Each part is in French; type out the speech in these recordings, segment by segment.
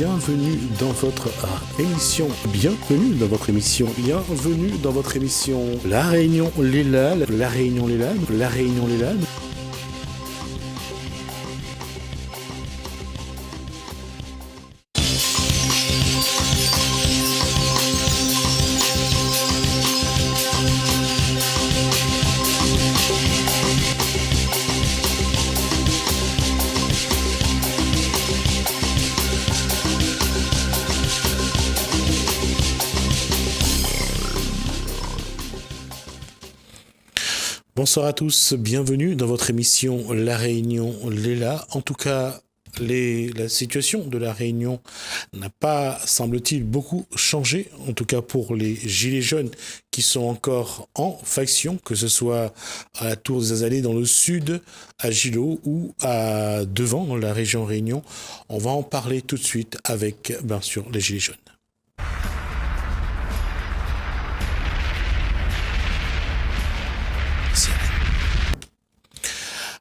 bienvenue dans votre émission, bienvenue dans votre émission, bienvenue dans votre émission La Réunion Léla, La Réunion Léla, La Réunion Léla. Bonsoir à tous, bienvenue dans votre émission La Réunion Léla. En tout cas, la situation de La Réunion n'a pas, semble-t-il, beaucoup changé, en tout cas pour les gilets jaunes qui sont encore en faction, que ce soit à la Tour des Azalées dans le sud, à Gilo ou devant la région Réunion. On va en parler tout de suite avec, bien sûr, les gilets jaunes.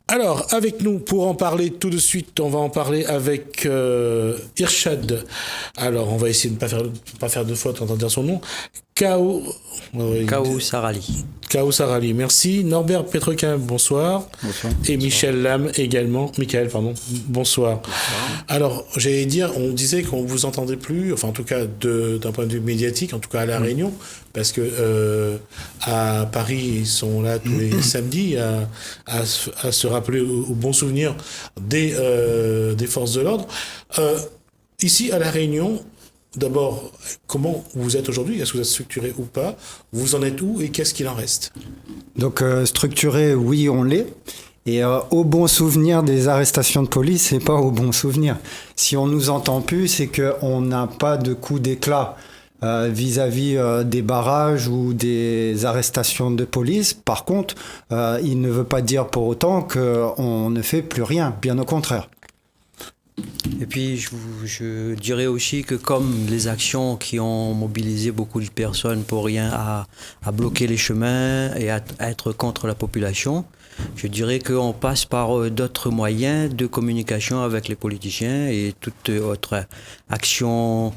Alors, avec nous, pour en parler tout de suite, on va en parler avec Irshad. Alors, on va essayer de ne pas faire de faute en entendant dire son nom. Kao Sarali. Kao Sarali, merci. Norbert Petrequin, bonsoir. Bonsoir. Et Michel Lam également. Michael, pardon. Bonsoir. Bonsoir. Alors, j'allais dire, on disait qu'on vous entendait plus, enfin en tout cas d'un point de vue médiatique, en tout cas à La Réunion, parce que à Paris, ils sont là tous les samedis à se rappeler au bon souvenir des forces de l'ordre. Ici, à La Réunion, d'abord, comment vous êtes aujourd'hui? Est-ce que vous êtes structuré ou pas? Vous en êtes où et qu'est-ce qu'il en reste? Donc, structuré, oui, on l'est. Et au bon souvenir des arrestations de police, c'est pas au bon souvenir. Si on nous entend plus, c'est qu'on n'a pas de coup d'éclat vis-à-vis des barrages ou des arrestations de police. Par contre, il ne veut pas dire pour autant qu'on ne fait plus rien, bien au contraire. Et puis, je dirais aussi que comme les actions qui ont mobilisé beaucoup de personnes pour rien à bloquer les chemins et à être contre la population, je dirais qu'on passe par d'autres moyens de communication avec les politiciens et toute autre action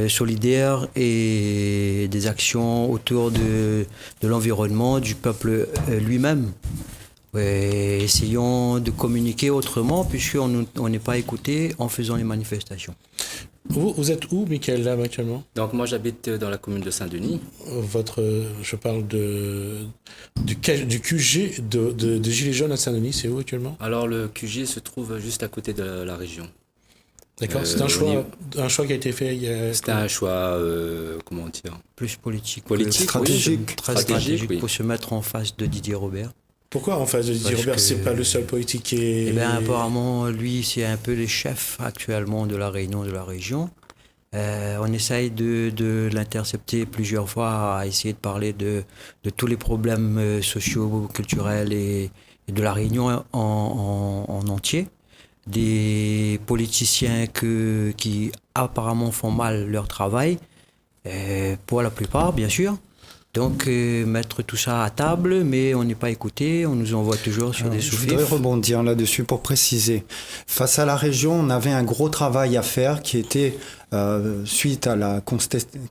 solidaire et des actions autour de l'environnement, du peuple lui-même. Essayons de communiquer autrement puisqu'on n'est pas écouté en faisant les manifestations. Vous êtes où, Michael, là, actuellement? Donc moi j'habite dans la commune de Saint-Denis. Je parle du QG de Gilets jaunes à Saint-Denis, c'est où actuellement? Alors le QG se trouve juste à côté de la région. D'accord, c'est un choix qui a été fait il y a... C'était un choix, comment dire? Plus politique. Stratégique. Oui, très stratégique oui. Pour se mettre en face de Didier Robert. Pourquoi en face de Didier Robert, c'est pas le seul politique qui est... Eh bien, apparemment, lui, c'est un peu le chef actuellement de la Réunion, de la région. On essaye de l'intercepter plusieurs fois, à essayer de parler de tous les problèmes sociaux, culturels et de la Réunion en entier. Des politiciens qui apparemment font mal leur travail, pour la plupart, bien sûr. Donc, mettre tout ça à table, mais on n'est pas écouté, on nous envoie toujours sur des sous-fifs. Je voudrais rebondir là-dessus pour préciser. Face à la région, on avait un gros travail à faire qui était, suite à la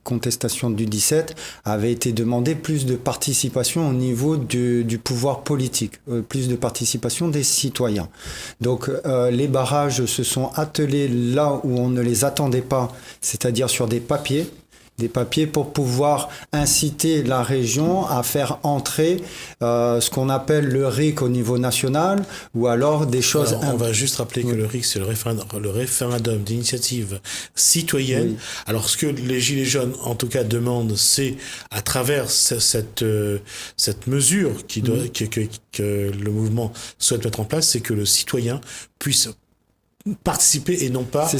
contestation du 17, avait été demandé plus de participation au niveau du pouvoir politique, plus de participation des citoyens. Donc, les barrages se sont attelés là où on ne les attendait pas, c'est-à-dire sur des papiers pour pouvoir inciter la région à faire entrer ce qu'on appelle le RIC au niveau national ou alors des choses... Alors, on va juste rappeler que le RIC, c'est le référendum d'initiative citoyenne. Oui. Alors, ce que les Gilets jaunes, en tout cas, demandent, c'est, à travers cette mesure que le mouvement souhaite mettre en place, c'est que le citoyen puisse participer et non pas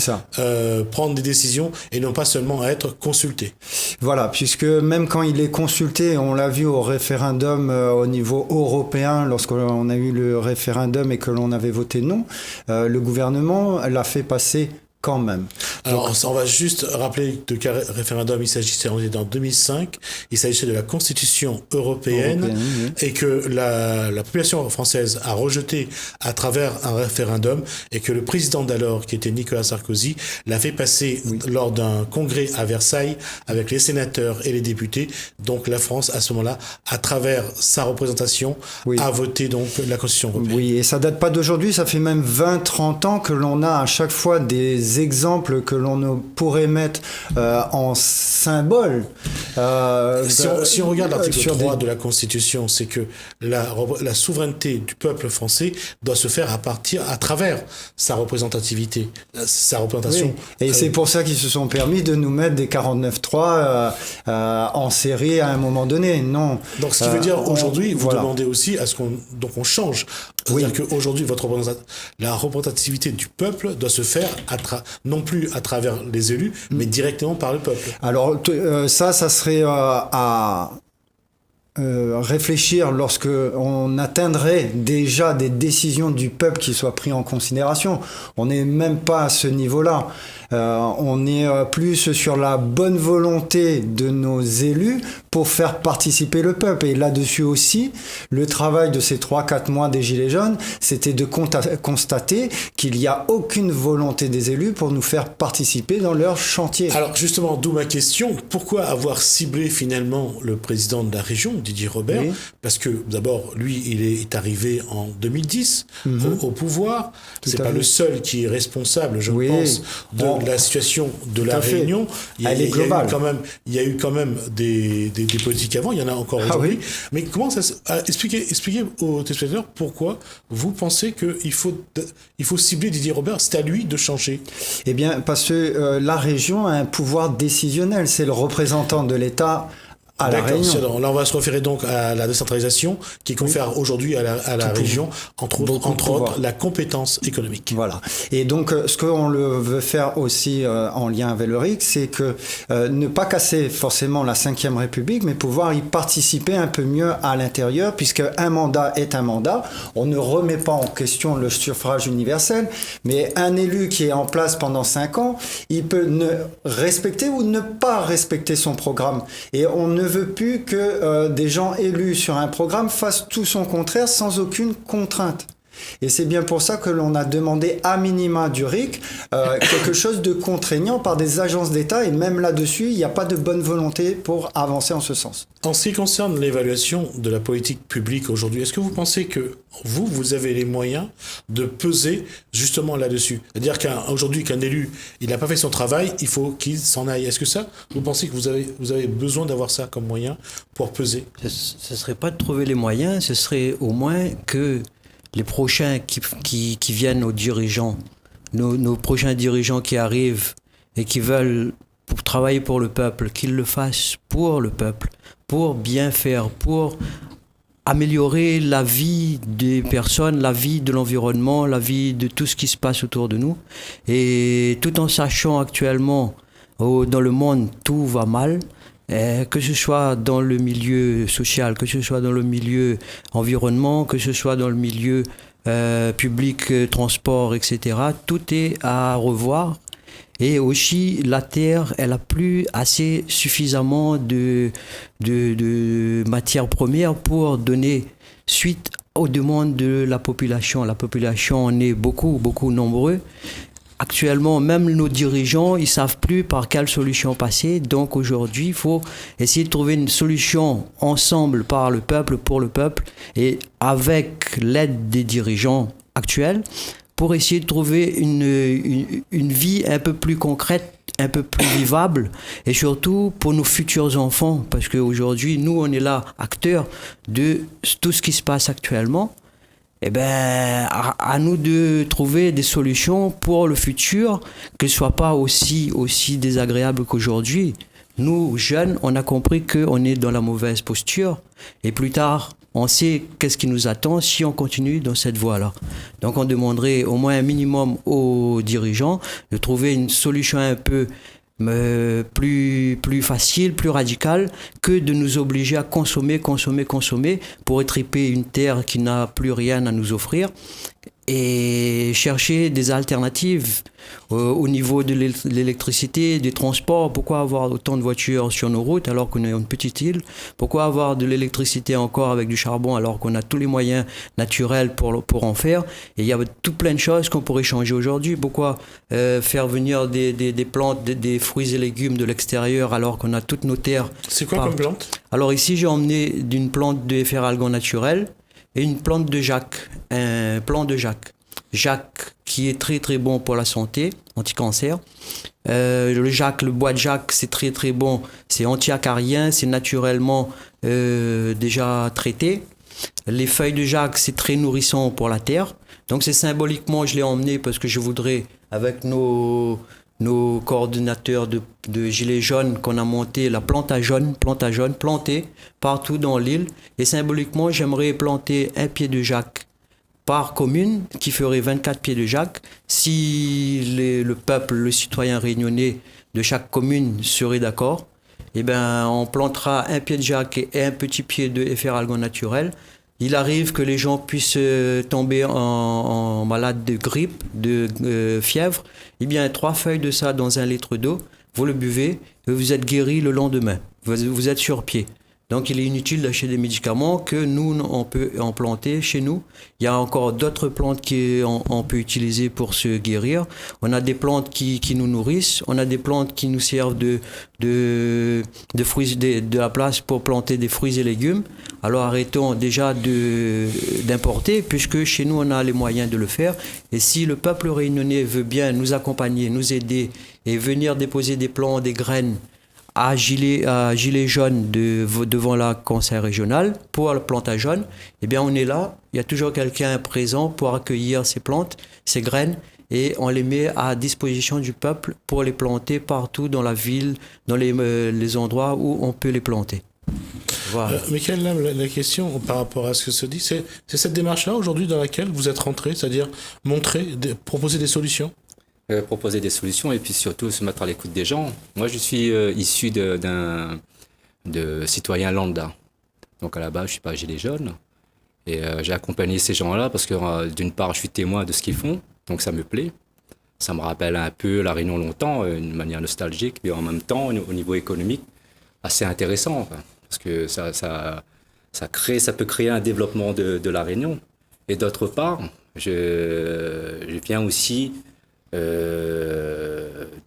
prendre des décisions et non pas seulement être consulté. Voilà, puisque même quand il est consulté, on l'a vu au référendum au niveau européen, lorsqu'on a eu le référendum et que l'on avait voté non, le gouvernement l'a fait passer quand même. Alors, on va juste rappeler de quel référendum il s'agissait. On était en 2005. Il s'agissait de la Constitution européenne et que la population française a rejeté à travers un référendum et que le président d'alors, qui était Nicolas Sarkozy, l'a fait passer lors d'un congrès à Versailles avec les sénateurs et les députés. Donc, la France, à ce moment-là, à travers sa représentation, a voté donc la Constitution européenne. Oui, et ça date pas d'aujourd'hui, ça fait même 20-30 ans que l'on a à chaque fois des exemples que l'on pourrait mettre en symbole. Si on regarde l'article 3 de la Constitution, c'est que la souveraineté du peuple français doit se faire à travers sa représentativité, sa représentation. Oui. Et c'est pour ça qu'ils se sont permis de nous mettre des 49.3 en série à un moment donné. Non. Donc, ce qui veut dire aujourd'hui, vous demandez aussi à ce qu'on change. C'est-à-dire qu'aujourd'hui, la représentativité du peuple doit se faire non plus à travers les élus, mais directement par le peuple. Alors, ça serait à réfléchir lorsque on atteindrait déjà des décisions du peuple qui soient prises en considération. On n'est même pas à ce niveau-là. On est plus sur la bonne volonté de nos élus pour faire participer le peuple. Et là-dessus aussi, le travail de ces 3-4 mois des Gilets jaunes, c'était de constater qu'il n'y a aucune volonté des élus pour nous faire participer dans leur chantier. Alors justement, d'où ma question, pourquoi avoir ciblé finalement le président de la région, Didier Robert? Parce que d'abord, lui, il est arrivé en 2010 au pouvoir. C'est pas le seul qui est responsable, je pense, de la situation de la Réunion. Elle est globale. Il y a eu quand même des politiques avant, il y en a encore aujourd'hui. Mais comment ça se... Expliquez aux téléspectateurs pourquoi vous pensez qu'il faut cibler Didier Robert, c'est à lui de changer. Eh bien, parce que la région a un pouvoir décisionnel, c'est le représentant de l'État à la Réunion. Là, on va se référer donc à la décentralisation qui confère aujourd'hui à la région, entre autres, la compétence économique. Voilà. Et donc, ce qu'on veut faire aussi en lien avec le RIC, c'est que ne pas casser forcément la Ve République, mais pouvoir y participer un peu mieux à l'intérieur, puisque un mandat est un mandat. On ne remet pas en question le suffrage universel, mais un élu qui est en place pendant 5 ans, il peut ne respecter ou ne pas respecter son programme. Et on ne veut plus que des gens élus sur un programme fassent tout son contraire sans aucune contrainte. Et c'est bien pour ça que l'on a demandé à minima du RIC quelque chose de contraignant par des agences d'État, et même là-dessus, il n'y a pas de bonne volonté pour avancer en ce sens. En ce qui concerne l'évaluation de la politique publique aujourd'hui, est-ce que vous pensez que vous avez les moyens de peser justement là-dessus? C'est-à-dire qu'aujourd'hui, qu'un élu, il n'a pas fait son travail, il faut qu'il s'en aille. Est-ce que ça, vous pensez que vous avez besoin d'avoir ça comme moyen pour peser? Ce ne serait pas de trouver les moyens, ce serait au moins que les prochains qui viennent aux dirigeants, nos prochains dirigeants qui arrivent et qui veulent travailler pour le peuple, qu'ils le fassent pour le peuple, pour bien faire, pour améliorer la vie des personnes, la vie de l'environnement, la vie de tout ce qui se passe autour de nous. Et tout en sachant actuellement, dans le monde, tout va mal. Que ce soit dans le milieu social, que ce soit dans le milieu environnement, que ce soit dans le milieu public, transport, etc. Tout est à revoir. Et aussi, la terre, elle n'a plus assez suffisamment de matières premières pour donner suite aux demandes de la population. La population, on est beaucoup, beaucoup nombreux. Actuellement, même nos dirigeants, ils ne savent plus par quelle solution passer. Donc aujourd'hui, il faut essayer de trouver une solution ensemble par le peuple, pour le peuple, et avec l'aide des dirigeants actuels, pour essayer de trouver une vie un peu plus concrète, un peu plus vivable, et surtout pour nos futurs enfants. Parce qu'aujourd'hui, nous, on est là, acteurs de tout ce qui se passe actuellement. Eh ben, à nous de trouver des solutions pour le futur, que ce ne soit pas aussi désagréable qu'aujourd'hui. Nous, jeunes, on a compris qu'on est dans la mauvaise posture. Et plus tard, on sait qu'est-ce qui nous attend si on continue dans cette voie-là. Donc, on demanderait au moins un minimum aux dirigeants de trouver une solution un peu plus facile, plus radicale, que de nous obliger à consommer pour étriper une terre qui n'a plus rien à nous offrir. et chercher des alternatives au niveau de l'électricité, des transports. Pourquoi avoir autant de voitures sur nos routes alors qu'on est une petite île? Pourquoi avoir de l'électricité encore avec du charbon alors qu'on a tous les moyens naturels pour en faire? Et il y a tout plein de choses qu'on pourrait changer aujourd'hui. Pourquoi faire venir des plantes, des fruits et légumes de l'extérieur alors qu'on a toutes nos terres? C'est quoi comme plante? Alors ici, j'ai emmené d'une plante de efferalgan naturel et une plante de Jacques, un plant de Jacques. Jacques qui est très très bon pour la santé, anti-cancer. Le Jacques, le bois de Jacques, c'est très très bon, c'est anti-acarien, c'est naturellement déjà traité. Les feuilles de Jacques, c'est très nourrissant pour la terre. Donc c'est symboliquement, je l'ai emmené parce que je voudrais, avec nos coordinateurs de Gilets jaunes qu'on a monté, la plante à jaune, plantée partout dans l'île. Et symboliquement, j'aimerais planter un pied de Jacques par commune, qui ferait 24 pieds de Jacques. Si le peuple, le citoyen réunionnais de chaque commune serait d'accord, eh ben, on plantera un pied de Jacques et un petit pied de efferalgan naturel. Il arrive que les gens puissent tomber en malade de grippe, de fièvre. Eh bien, 3 feuilles de ça dans 1 litre d'eau, vous le buvez et vous êtes guéri le lendemain. Vous êtes sur pied. Donc, il est inutile d'acheter des médicaments que nous, on peut en planter chez nous. Il y a encore d'autres plantes qu'on peut utiliser pour se guérir. On a des plantes qui nous nourrissent. On a des plantes qui nous servent de fruits, de la place pour planter des fruits et légumes. Alors, arrêtons déjà d'importer, puisque chez nous, on a les moyens de le faire. Et si le peuple réunionnais veut bien nous accompagner, nous aider et venir déposer des plants, des graines, à Gilets jaunes devant la conseil régional pour le plante à jaune, eh bien on est là, il y a toujours quelqu'un présent pour accueillir ces plantes, ces graines, et on les met à disposition du peuple pour les planter partout dans la ville, dans les endroits où on peut les planter. Voilà. Michael, là, la question par rapport à ce que se dit, c'est cette démarche-là aujourd'hui dans laquelle vous êtes rentré, c'est-à-dire proposer des solutions? Proposer des solutions et puis surtout se mettre à l'écoute des gens. Moi, je suis issu de citoyens lambda. Donc à la base, je suis pas gilet jaune. Et j'ai accompagné ces gens-là parce que d'une part, je suis témoin de ce qu'ils font, donc ça me plaît. Ça me rappelle un peu La Réunion longtemps, d'une manière nostalgique, mais en même temps, au niveau économique, assez intéressant. Enfin, parce que ça peut créer un développement de La Réunion. Et d'autre part, je viens aussi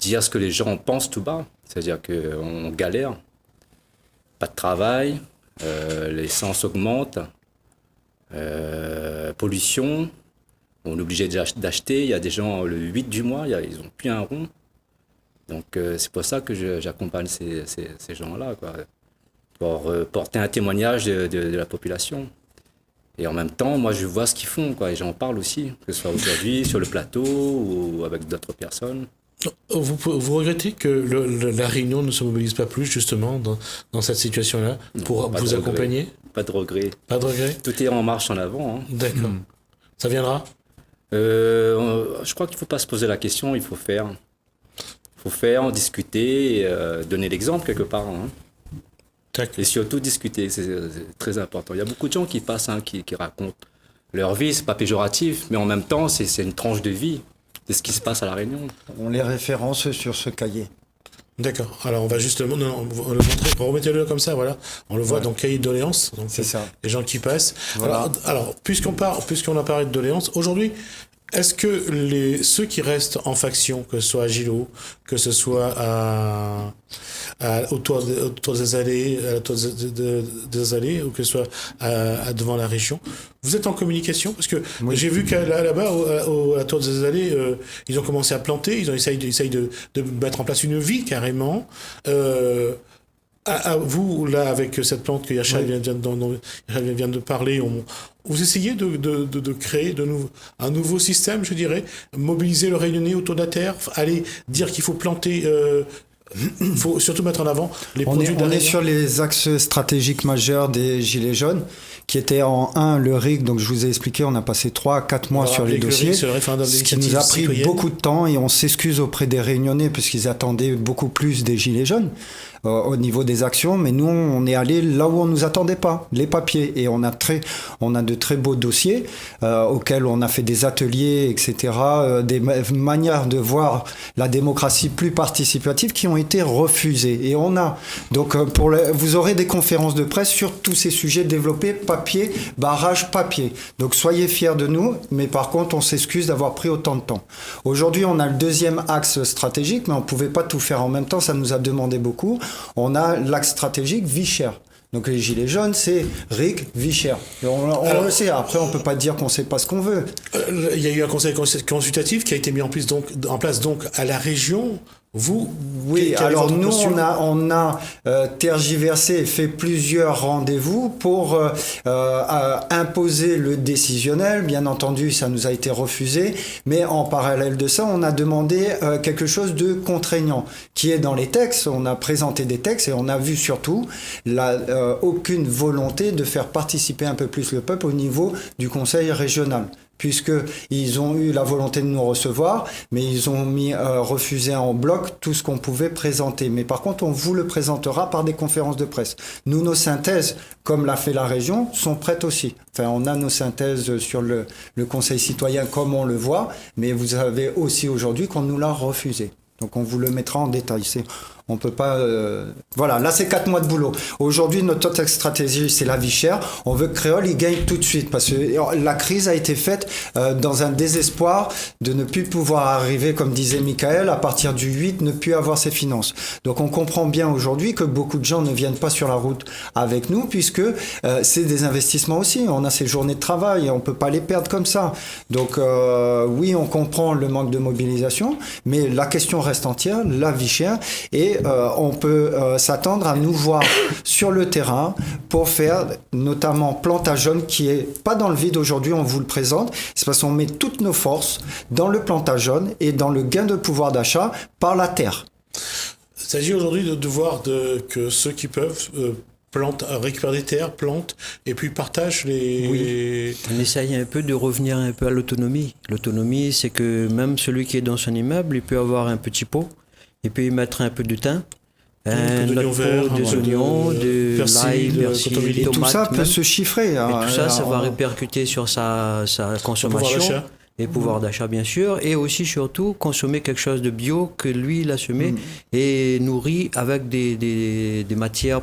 dire ce que les gens pensent tout bas, c'est-à-dire qu'on galère, pas de travail, l'essence augmente, pollution, on est obligé d'acheter, il y a des gens le 8 du mois, ils n'ont plus un rond, donc c'est pour ça que j'accompagne ces gens-là, quoi, pour porter un témoignage de la population. Et en même temps, moi, je vois ce qu'ils font, quoi, et j'en parle aussi, que ce soit aujourd'hui, sur le plateau ou avec d'autres personnes. Vous regrettez que la Réunion ne se mobilise pas plus, justement, dans cette situation-là, pour vous accompagner? Pas de regret. Pas de regret? Tout est en marche en avant. Hein. D'accord. Ça viendra? Je crois qu'il ne faut pas se poser la question, il faut faire. Il faut faire, en discuter, et, donner l'exemple quelque part. Hein. Et surtout discuter, c'est très important. Il y a beaucoup de gens qui passent, qui racontent leur vie, c'est pas péjoratif, mais en même temps, c'est une tranche de vie de ce qui se passe à La Réunion. On les référence sur ce cahier. D'accord. Alors on va justement le montrer, remettez-le comme ça, voilà. On le voit dans le cahier de doléances. C'est ça. Les gens qui passent. Voilà. Alors puisqu'on a parlé de doléances, aujourd'hui, est-ce que ceux qui restent en faction, que ce soit à Gilot, que ce soit autour des allées, des allées, ou que ce soit devant la région, vous êtes en communication? Parce que j'ai vu qu'à là-bas, à la tour des allées, ils ont commencé à planter, ils essayent de mettre en place une vie carrément. Vous, là, avec cette plante que Yachal vient de parler, vous essayez de créer un nouveau système, je dirais, mobiliser le Réunionnais autour de la terre, aller dire qu'il faut planter Il faut surtout mettre en avant les On produits de la est Réunion. sur les axes stratégiques majeurs des Gilets jaunes, qui étaient en 1, le RIC, donc je vous ai expliqué, on a passé 3 à 4 mois sur les dossiers, C'est le référendum ce qui d'initiative nous a pris citoyenne. beaucoup de temps et on s'excuse auprès des Réunionnais puisqu'ils attendaient beaucoup plus des Gilets jaunes au niveau des actions, mais nous on est allé là où on nous attendait pas, les papiers, et on a de très beaux dossiers auxquels on a fait des ateliers, etc., des manières de voir la démocratie plus participative qui ont été refusées. Et on a donc vous aurez des conférences de presse sur tous ces sujets développés, papier, barrage papier. Donc soyez fiers de nous, mais par contre on s'excuse d'avoir pris autant de temps. Aujourd'hui on a le deuxième axe stratégique, mais on pouvait pas tout faire en même temps, ça nous a demandé beaucoup. On a l'axe stratégique vie chère. Donc les gilets jaunes, c'est RIC, vie chère. On le sait, après on peut pas dire qu'on sait pas ce qu'on veut. Il y a eu un conseil consultatif qui a été mis en place donc à la région. Vous, Oui, quelle est alors votre nous, posture on a tergiversé et fait plusieurs rendez-vous pour imposer le décisionnel. Bien entendu, ça nous a été refusé, mais en parallèle de ça, on a demandé quelque chose de contraignant, qui est dans les textes. On a présenté des textes et on a vu surtout aucune volonté de faire participer un peu plus le peuple au niveau du conseil régional, puisqu'ils ont eu la volonté de nous recevoir, mais ils ont refusé en bloc tout ce qu'on pouvait présenter. Mais par contre, on vous le présentera par des conférences de presse. Nous, nos synthèses, comme l'a fait la région, sont prêtes aussi. Enfin, on a nos synthèses sur le Conseil citoyen comme on le voit, mais vous avez aussi aujourd'hui qu'on nous l'a refusé. Donc on vous le mettra en détail. On peut pas... Voilà, là c'est 4 mois de boulot. Aujourd'hui, notre autre stratégie, c'est la vie chère. On veut que Créole, il gagne tout de suite. Parce que la crise a été faite dans un désespoir de ne plus pouvoir arriver, comme disait Michael, à partir du 8, ne plus avoir ses finances. Donc on comprend bien aujourd'hui que beaucoup de gens ne viennent pas sur la route avec nous, puisque c'est des investissements aussi. On a ces journées de travail et on peut pas les perdre comme ça. Donc oui, on comprend le manque de mobilisation, mais la question reste entière, la vie chère, et on peut s'attendre à nous voir sur le terrain pour faire notamment Plantage Jaune, qui est pas dans le vide aujourd'hui, on vous le présente. C'est parce qu'on met toutes nos forces dans le Plantage Jaune et dans le gain de pouvoir d'achat par la terre. Il s'agit aujourd'hui de voir que ceux qui peuvent récupèrent des terres, plantent et puis partagent les... On essaye un peu de revenir un peu à l'autonomie. L'autonomie, c'est que même celui qui est dans son immeuble, il peut avoir un petit pot, il peut y mettre un peu de thym, peu d'oignons verts, des oignons, de persil, l'ail, persil, cotonnerie. Et tout tomates ça peut même. se chiffrer. Et tout ça, ça va répercuter sur sa pouvoir consommation d'achat. et pouvoir d'achat, bien sûr, et aussi, surtout, consommer quelque chose de bio que lui, il a semé et nourri avec des matières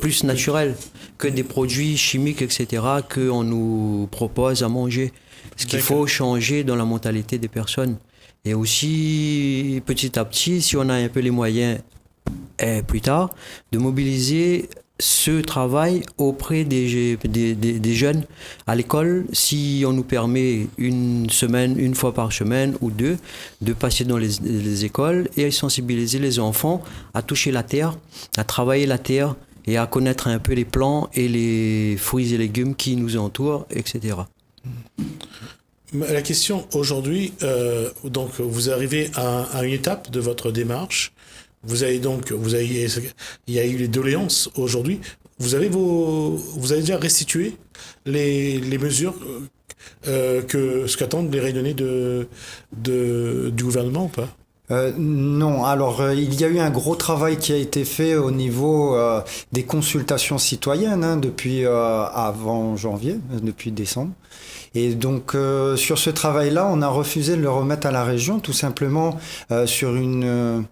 plus naturelles que des produits chimiques, etc., qu'on nous propose à manger. Ce qu'il faut changer dans la mentalité des personnes. Et aussi, petit à petit, si on a un peu les moyens plus tard, de mobiliser ce travail auprès des jeunes à l'école, si on nous permet une fois par semaine ou deux, de passer dans les écoles et sensibiliser les enfants à toucher la terre, à travailler la terre et à connaître un peu les plants et les fruits et légumes qui nous entourent, etc. La question aujourd'hui, donc vous arrivez à une étape de votre démarche. Il y a eu les doléances aujourd'hui. Vous avez déjà restitué les mesures ce qu'attendent les Réunionnais du gouvernement ou pas? Non, alors il y a eu un gros travail qui a été fait au niveau des consultations citoyennes depuis avant janvier, depuis décembre. Et donc sur ce travail-là, on a refusé de le remettre à la région, tout simplement sur une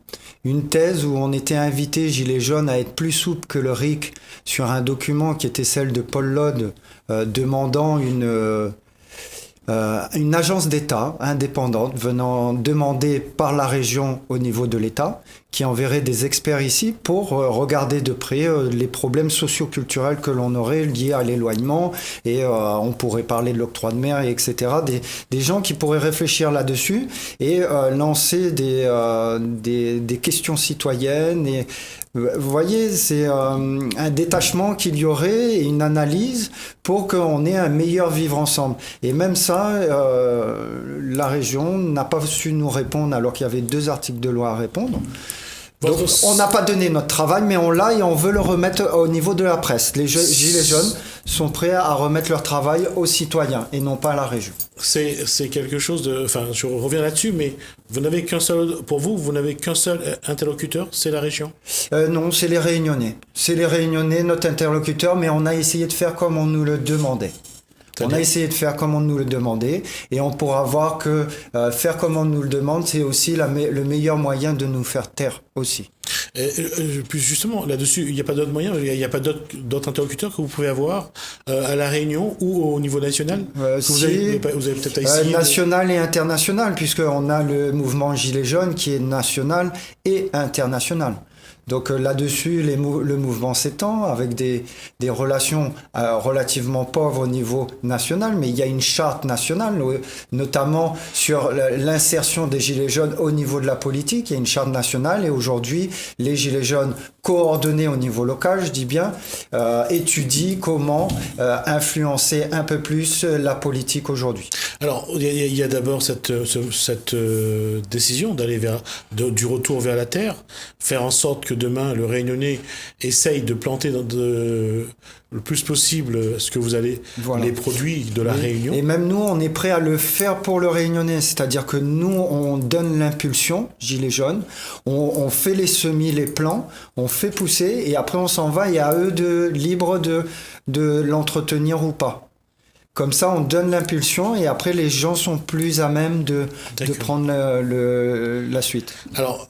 thèse où on était invité, Gilets jaunes, à être plus souple que le RIC sur un document qui était celle de Paul Lode demandant une agence d'État indépendante venant demander par la région au niveau de l'État, qui enverrait des experts ici pour regarder de près les problèmes socio-culturels que l'on aurait liés à l'éloignement, et on pourrait parler de l'octroi de mer, etc. Des gens qui pourraient réfléchir là-dessus et lancer des questions citoyennes. Et vous voyez, c'est un détachement qu'il y aurait et une analyse pour qu'on ait un meilleur vivre ensemble. Et même ça, la région n'a pas su nous répondre alors qu'il y avait 2 articles de loi à répondre. Donc, on n'a pas donné notre travail, mais on l'a et on veut le remettre au niveau de la presse. Les Gilets jaunes sont prêts à remettre leur travail aux citoyens et non pas à la région. C'est quelque chose de... Enfin, je reviens là-dessus, mais vous n'avez qu'un seul... Pour vous n'avez qu'un seul interlocuteur, c'est la région? Non, c'est les Réunionnais. C'est les Réunionnais, notre interlocuteur, mais on a essayé de faire comme on nous le demandait. On a essayé de faire comme on nous le demandait et on pourra voir que faire comme on nous le demande, c'est aussi le meilleur moyen de nous faire taire aussi. Puis justement, là-dessus, il n'y a pas d'autres moyens, il n'y a pas d'autres interlocuteurs que vous pouvez avoir à La Réunion ou au niveau national vous avez peut-être essayé national et international, puisqu'on a le mouvement Gilets jaunes qui est national et international. Donc là-dessus, le mouvement s'étend avec des relations relativement pauvres au niveau national, mais il y a une charte nationale, notamment sur l'insertion des Gilets jaunes au niveau de la politique. Il y a une charte nationale et aujourd'hui, les Gilets jaunes coordonnés au niveau local, je dis bien, étudient comment influencer un peu plus la politique aujourd'hui. Alors, il y a d'abord cette décision d'aller du retour vers la terre, faire en sorte que demain, le Réunionnais essaye de planter le plus possible ce que vous allez, les produits de la Réunion. Et même nous, on est prêt à le faire pour le Réunionnais. C'est-à-dire que nous, on donne l'impulsion, Gilets jaunes, on fait les semis, les plants, on fait pousser et après on s'en va et à eux libre de l'entretenir ou pas. Comme ça, on donne l'impulsion et après les gens sont plus à même de prendre la suite. Alors,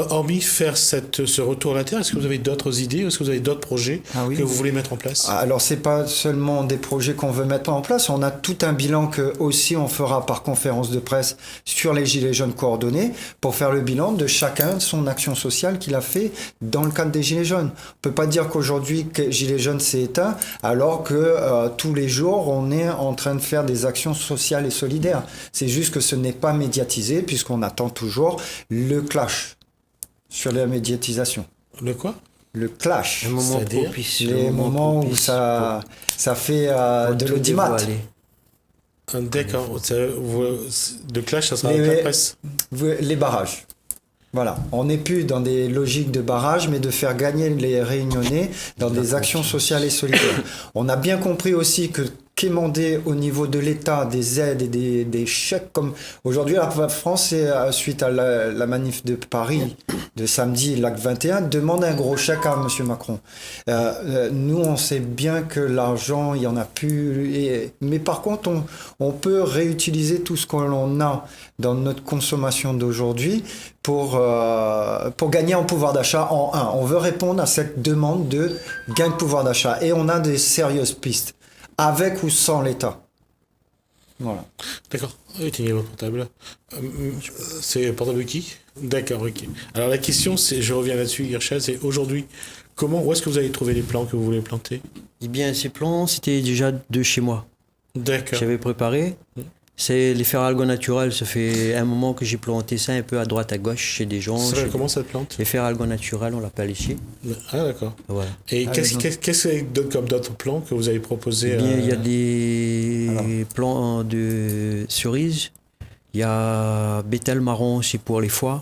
hormis faire ce retour à la terre, est-ce que vous avez d'autres idées, est-ce que vous avez d'autres projets que vous voulez mettre en place? Alors, c'est pas seulement des projets qu'on veut mettre en place, on a tout un bilan que aussi on fera par conférence de presse sur les Gilets jaunes coordonnés pour faire le bilan de chacun de son action sociale qu'il a fait dans le cadre des Gilets jaunes. On peut pas dire qu'aujourd'hui que Gilets jaunes s'est éteint alors que tous les jours on est en train de faire des actions sociales et solidaires. C'est juste que ce n'est pas médiatisé puisqu'on attend toujours le clash sur la médiatisation. Le quoi? Le clash. Le moment propice. Les moments où ça fait de l'audimat. D'accord. Le clash, ça sera avec la presse. Les barrages. Voilà. On n'est plus dans des logiques de barrage, mais de faire gagner les Réunionnais dans des actions sociales et solidaires. On a bien compris aussi que quémander au niveau de l'État des aides et des chèques, comme aujourd'hui la France, suite à la manif de Paris de samedi, l'acte 21, demande un gros chèque à M. Macron. Nous, on sait bien que l'argent, il y en a plus, mais par contre, on peut réutiliser tout ce que l'on a dans notre consommation d'aujourd'hui pour gagner en pouvoir d'achat en un. On veut répondre à cette demande de gain de pouvoir d'achat et on a des sérieuses pistes. Avec ou sans l'État. Voilà. D'accord. Oui, tenez votre portable. C'est le portable de qui? D'accord, ok. Alors la question, je reviens là-dessus, Hirschel, c'est aujourd'hui, où est-ce que vous allez trouver les plants que vous voulez planter? Eh bien, ces plants, c'était déjà de chez moi. D'accord. J'avais préparé. C'est les feralgos naturels. Ça fait un moment que j'ai planté ça un peu à droite, à gauche, chez des gens. Comment ça plante? Les feralgos naturels, on l'appelle ici. Ah, d'accord. Voilà. Et qu'est-ce que comme d'autres plants que vous avez proposés? Il y a des plants de cerises. Il y a bétel marron aussi pour les foies.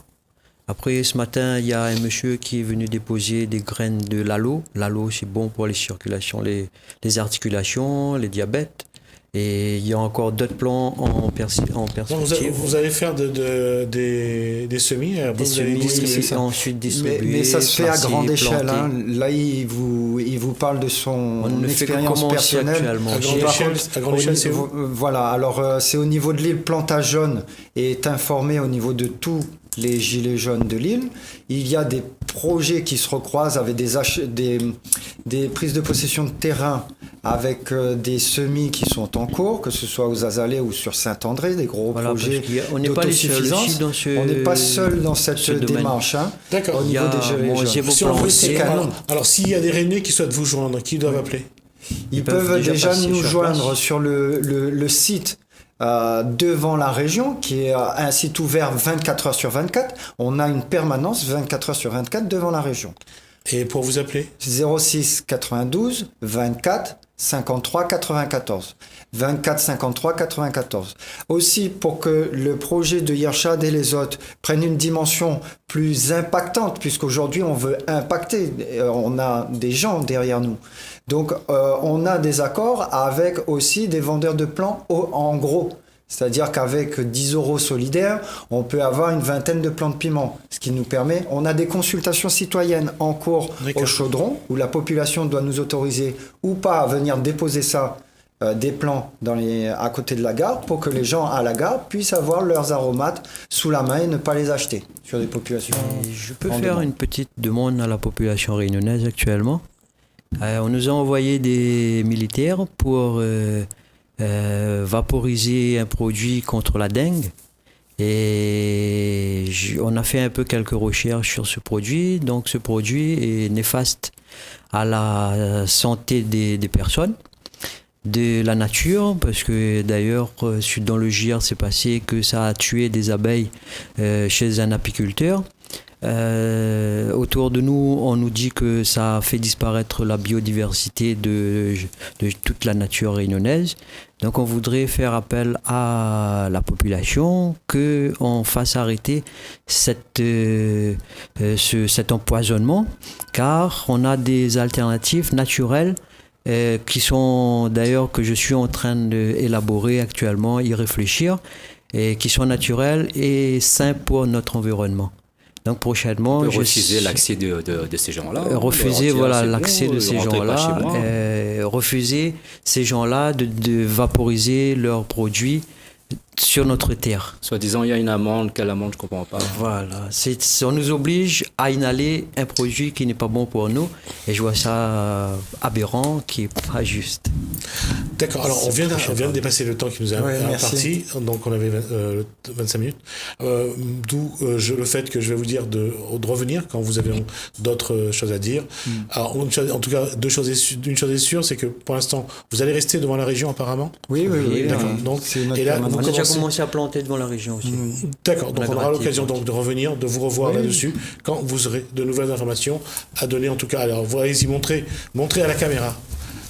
Après, ce matin, il y a un monsieur qui est venu déposer des graines de l'aloe. L'aloe, c'est bon pour les circulations, les articulations, les diabètes. Et il y a encore d'autres plants en perspective. Vous allez faire des semis, des semis et ensuite distribuer. Mais ça se fait à grande échelle. Hein. Là, il vous parle de son expérience personnelle. À grande échelle, c'est où? Voilà, alors c'est au niveau de l'île Plantage Jaune et est informé au niveau de tous les Gilets jaunes de l'île. Il y a des projets qui se recroisent avec des prises de possession de terrain avec des semis qui sont en cours, que ce soit aux Azalées ou sur Saint-André, des gros projets d'autosuffisance. On n'est pas seul dans cette démarche. Hein, d'accord. Au niveau des Gilets jaunes. Alors, s'il y a des Réunionnais qui souhaitent vous joindre, qui doivent appeler? Ils peuvent déjà nous joindre sur le site devant la région, qui est un site ouvert 24 heures sur 24. On a une permanence 24 heures sur 24 devant la région. Et pour vous appeler? 06 92 24 53 94. 24 53 94. Aussi, pour que le projet de Yershad et les autres prenne une dimension plus impactante, puisqu'aujourd'hui on veut impacter, on a des gens derrière nous. Donc on a des accords avec aussi des vendeurs de plants en gros. C'est-à-dire qu'avec 10 € solidaires, on peut avoir une vingtaine de plants de piment. Ce qui nous permet, on a des consultations citoyennes en cours au Chaudron, où la population doit nous autoriser ou pas à venir déposer ça, des plants à côté de la gare, pour que les gens à la gare puissent avoir leurs aromates sous la main et ne pas les acheter sur des populations. Je peux faire une petite demande à la population réunionnaise actuellement. On nous a envoyé des militaires pour vaporiser un produit contre la dengue. Et on a fait un peu quelques recherches sur ce produit. Donc ce produit est néfaste à la santé des personnes, de la nature, parce que d'ailleurs dans le Gir c'est passé que ça a tué des abeilles chez un apiculteur. Autour de nous, on nous dit que ça fait disparaître la biodiversité de toute la nature réunionnaise. Donc on voudrait faire appel à la population qu'on fasse arrêter cet empoisonnement, car on a des alternatives naturelles qui sont d'ailleurs que je suis en train d'élaborer actuellement, y réfléchir, et qui sont naturelles et sains pour notre environnement. Donc prochainement, on peut refuser l'accès de ces gens-là. Refuser l'accès de ces gens-là. Refuser ces gens-là de vaporiser leurs produits sur notre terre. Soi-disant, il y a une amende. Quelle amende, je ne comprends pas. Voilà. On nous oblige à inhaler un produit qui n'est pas bon pour nous. Et je vois ça aberrant, qui n'est pas juste. D'accord. Alors, on vient de dépasser le temps qui nous est imparti. Donc, on avait 25 minutes. D'où le fait que je vais vous dire de revenir quand vous avez d'autres choses à dire. Alors, en tout cas, une chose est sûre, c'est que pour l'instant, vous allez rester devant la région apparemment. Oui. D'accord. Donc, et là, on a déjà commencé à planter devant la région aussi. D'accord. Donc, on aura l'occasion donc de revenir, de vous revoir là-dessus quand vous aurez de nouvelles informations à donner. En tout cas, alors, vous allez-y montrer à la caméra.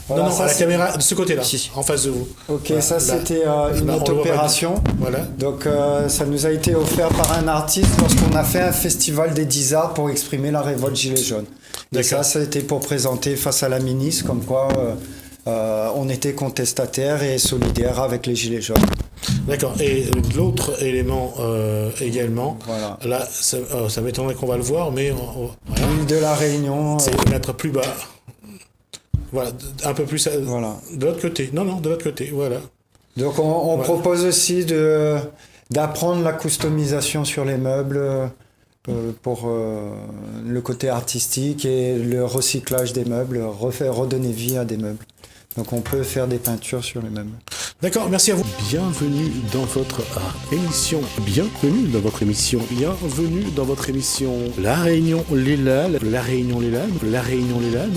Voilà, non, à la caméra de ce côté-là, en face de vous. Ok, voilà, ça c'était une autre opération. Voilà. Donc ça nous a été offert par un artiste lorsqu'on a fait un festival des 10 arts pour exprimer la révolte Gilets jaunes. Et ça a été pour présenter face à la ministre comme quoi on était contestataires et solidaires avec les Gilets jaunes. D'accord. Et l'autre élément également, là, ça m'étonnerait qu'on va le voir, mais l'île de la Réunion. C'est mettre plus bas. Voilà, un peu plus de l'autre côté. Non, de l'autre côté, voilà. Donc on propose aussi d'apprendre la customisation sur les meubles pour le côté artistique et le recyclage des meubles, redonner vie à des meubles. Donc on peut faire des peintures sur les meubles. D'accord, merci à vous. Bienvenue dans votre émission. Bienvenue dans votre émission. Bienvenue dans votre émission. La Réunion, les Lalles. La Réunion, les Lalles. La Réunion, les Lalles.